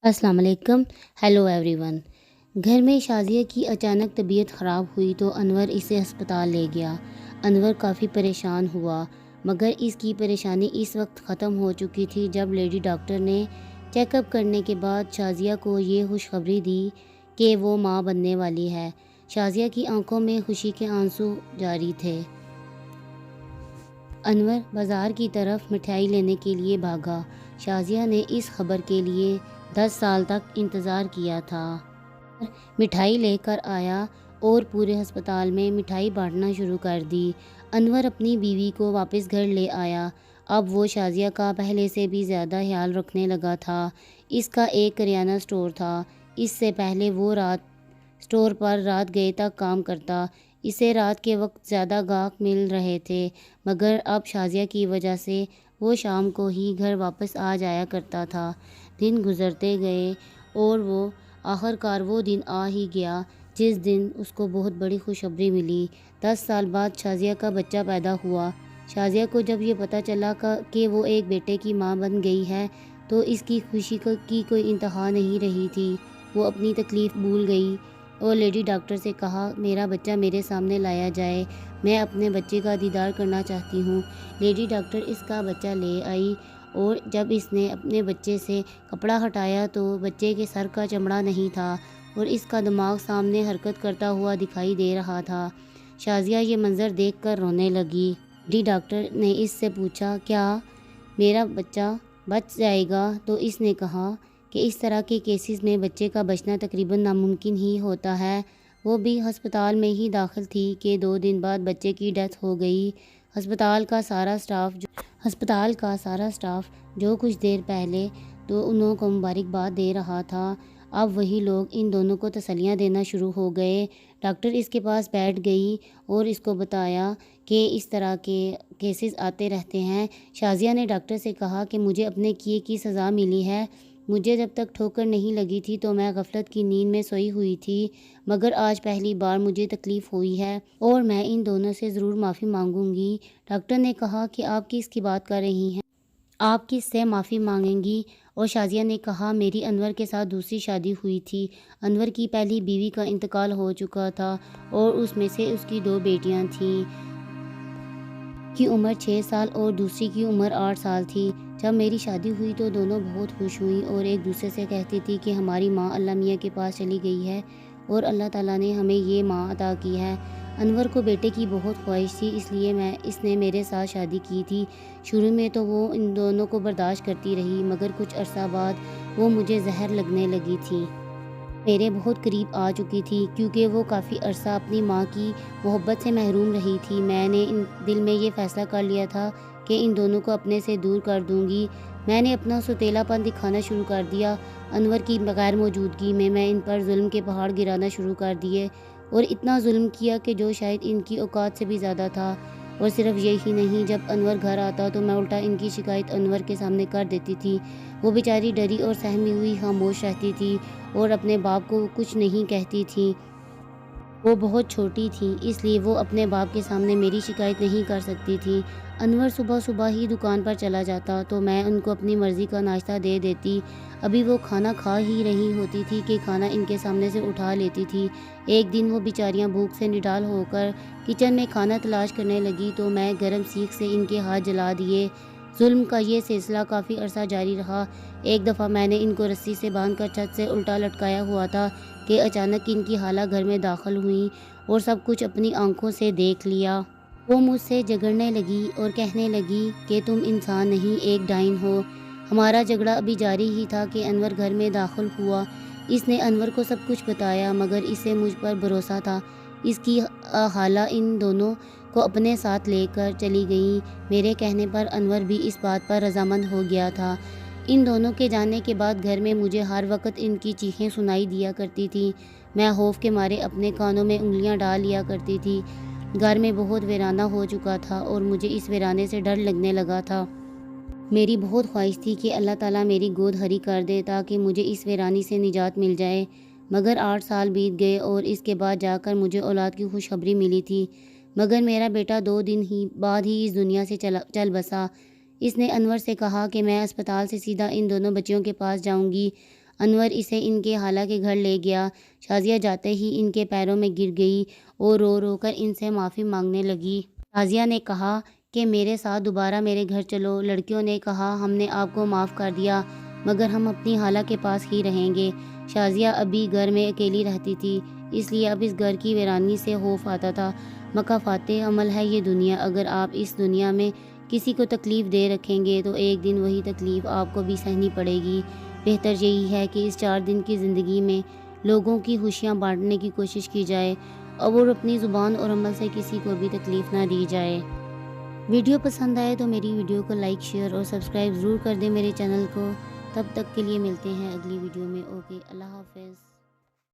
السلام علیکم. Hello every one. گھر میں شازیہ کی اچانک طبیعت خراب ہوئی تو انور اسے ہسپتال لے گیا. انور کافی پریشان ہوا مگر اس کی پریشانی اس وقت ختم ہو چکی تھی جب لیڈی ڈاکٹر نے چیک اپ کرنے کے بعد شازیہ کو یہ خوشخبری دی کہ وہ ماں بننے والی ہے. شازیہ کی آنکھوں میں خوشی کے آنسو جاری تھے. انور بازار کی طرف مٹھائی لینے کے لیے بھاگا. شازیہ نے اس خبر کے لیے 10 سال تک انتظار کیا تھا. مٹھائی لے کر آیا اور پورے ہسپتال میں مٹھائی بانٹنا شروع کر دی. انور اپنی بیوی کو واپس گھر لے آیا. اب وہ شازیہ کا پہلے سے بھی زیادہ خیال رکھنے لگا تھا. اس کا ایک کریانہ سٹور تھا. اس سے پہلے وہ سٹور پر رات گئے تک کام کرتا. اسے رات کے وقت زیادہ گاہک مل رہے تھے مگر اب شازیہ کی وجہ سے وہ شام کو ہی گھر واپس آ جایا کرتا تھا. دن گزرتے گئے اور آخرکار وہ دن آ ہی گیا جس دن اس کو بہت بڑی خوشخبری ملی. 10 سال بعد شازیہ کا بچہ پیدا ہوا. شازیہ کو جب یہ پتہ چلا کہ وہ ایک بیٹے کی ماں بن گئی ہے تو اس کی خوشی کی کوئی انتہا نہیں رہی تھی. وہ اپنی تکلیف بھول گئی اور لیڈی ڈاکٹر سے کہا میرا بچہ میرے سامنے لایا جائے. میں اپنے بچے کا دیدار کرنا چاہتی ہوں. لیڈی ڈاکٹر اس کا بچہ لے آئی اور جب اس نے اپنے بچے سے کپڑا ہٹایا تو بچے کے سر کا چمڑا نہیں تھا اور اس کا دماغ سامنے حرکت کرتا ہوا دکھائی دے رہا تھا. شازیہ یہ منظر دیکھ کر رونے لگی. لیڈی ڈاکٹر نے اس سے پوچھا کیا میرا بچہ بچ جائے گا تو اس نے کہا کہ اس طرح کے کیسز میں بچے کا بچنا تقریباً ناممکن ہی ہوتا ہے. وہ بھی ہسپتال میں ہی داخل تھی کہ 2 دن بعد بچے کی ڈیتھ ہو گئی. ہسپتال کا سارا سٹاف جو کچھ دیر پہلے تو انہوں کو مبارکباد دے رہا تھا اب وہی لوگ ان دونوں کو تسلیاں دینا شروع ہو گئے. ڈاکٹر اس کے پاس بیٹھ گئی اور اس کو بتایا کہ اس طرح کے کیسز آتے رہتے ہیں. شازیہ نے ڈاکٹر سے کہا کہ مجھے اپنے کیے کی سزا ملی ہے. مجھے جب تک ٹھوکر نہیں لگی تھی تو میں غفلت کی نیند میں سوئی ہوئی تھی مگر آج پہلی بار مجھے تکلیف ہوئی ہے اور میں ان دونوں سے ضرور معافی مانگوں گی. ڈاکٹر نے کہا کہ آپ کس کی بات کر رہی ہیں؟ آپ کس سے معافی مانگیں گی؟ اور شازیہ نے کہا میری انور کے ساتھ دوسری شادی ہوئی تھی. انور کی پہلی بیوی کا انتقال ہو چکا تھا اور اس میں سے اس کی 2 بیٹیاں تھیں کی عمر 6 سال اور دوسری کی عمر 8 سال تھی. جب میری شادی ہوئی تو دونوں بہت خوش ہوئیں اور ایک دوسرے سے کہتی تھی کہ ہماری ماں اللہ میاں کے پاس چلی گئی ہے اور اللہ تعالیٰ نے ہمیں یہ ماں عطا کی ہے. انور کو بیٹے کی بہت خواہش تھی اس لیے اس نے میرے ساتھ شادی کی تھی. شروع میں تو وہ ان دونوں کو برداشت کرتی رہی مگر کچھ عرصہ بعد وہ مجھے زہر لگنے لگی تھی. میرے بہت قریب آ چکی تھی کیونکہ وہ کافی عرصہ اپنی ماں کی محبت سے محروم رہی تھی. میں نے دل میں یہ فیصلہ کر لیا تھا کہ ان دونوں کو اپنے سے دور کر دوں گی. میں نے اپنا سوتیلا پن دکھانا شروع کر دیا. انور کی بغیر موجودگی میں ان پر ظلم کے پہاڑ گرانا شروع کر دیے اور اتنا ظلم کیا کہ جو شاید ان کی اوقات سے بھی زیادہ تھا. اور صرف یہی نہیں جب انور گھر آتا تو میں الٹا ان کی شکایت انور کے سامنے کر دیتی تھی. وہ بیچاری ڈری اور سہمی ہوئی خاموش رہتی تھی اور اپنے باپ کو کچھ نہیں کہتی تھی. وہ بہت چھوٹی تھی اس لیے وہ اپنے باپ کے سامنے میری شکایت نہیں کر سکتی تھی. انور صبح ہی دکان پر چلا جاتا تو میں ان کو اپنی مرضی کا ناشتہ دے دیتی. ابھی وہ کھانا کھا ہی رہی ہوتی تھی کہ کھانا ان کے سامنے سے اٹھا لیتی تھی. ایک دن وہ بیچاریاں بھوک سے نڈال ہو کر کچن میں کھانا تلاش کرنے لگی تو میں گرم سیخ سے ان کے ہاتھ جلا دیے. ظلم کا یہ سلسلہ کافی عرصہ جاری رہا. ایک دفعہ میں نے ان کو رسی سے باندھ کر چھت سے الٹا لٹکایا ہوا تھا کہ اچانک ان کی خالہ گھر میں داخل ہوئیں اور سب کچھ اپنی آنکھوں سے دیکھ لیا. وہ مجھ سے جھگڑنے لگی اور کہنے لگی کہ تم انسان نہیں ایک ڈائن ہو. ہمارا جھگڑا ابھی جاری ہی تھا کہ انور گھر میں داخل ہوا. اس نے انور کو سب کچھ بتایا مگر اسے مجھ پر بھروسہ تھا. اس کی خالہ ان دونوں کو اپنے ساتھ لے کر چلی گئیں. میرے کہنے پر انور بھی اس بات پر رضامند ہو گیا تھا. ان دونوں کے جانے کے بعد گھر میں مجھے ہر وقت ان کی چیخیں سنائی دیا کرتی تھیں. میں خوف کے مارے اپنے کانوں میں انگلیاں ڈال لیا کرتی تھی. گھر میں بہت ویرانہ ہو چکا تھا اور مجھے اس ویرانے سے ڈر لگنے لگا تھا. میری بہت خواہش تھی کہ اللہ تعالیٰ میری گود ہری کر دے تاکہ مجھے اس ویرانی سے نجات مل جائے. مگر 8 سال بیت گئے اور اس کے بعد جا کر مجھے اولاد کی خوشخبری ملی تھی. مگر میرا بیٹا 2 دن ہی بعد ہی اس دنیا سے چل بسا. اس نے انور سے کہا کہ میں اسپتال سے سیدھا ان دونوں بچیوں کے پاس جاؤں گی. انور اسے ان کے خالہ کے گھر لے گیا۔ شازیہ جاتے ہی ان کے پیروں میں گر گئی اور رو رو کر ان سے معافی مانگنے لگی۔ شازیہ نے کہا کہ میرے ساتھ دوبارہ میرے گھر چلو۔ لڑکیوں نے کہا ہم نے آپ کو معاف کر دیا مگر ہم اپنی خالہ کے پاس ہی رہیں گے۔ شازیہ ابھی گھر میں اکیلی رہتی تھی، اس لیے اب اس گھر کی ویرانی سے خوف آتا تھا۔ مکافات عمل ہے یہ دنیا، اگر آپ اس دنیا میں کسی کو تکلیف دے رکھیں گے تو ایک دن وہی تکلیف آپ کو بھی سہنی پڑے گی۔ بہتر یہی ہے کہ اس 4 دن کی زندگی میں لوگوں کی خوشیاں بانٹنے کی کوشش کی جائے اور اپنی زبان اور عمل سے کسی کو بھی تکلیف نہ دی جائے۔ ویڈیو پسند آئے تو میری ویڈیو کو لائک، شیئر اور سبسکرائب ضرور کر دیں میرے چینل کو۔ تب تک کے لیے ملتے ہیں اگلی ویڈیو میں۔ اوکے، اللہ حافظ۔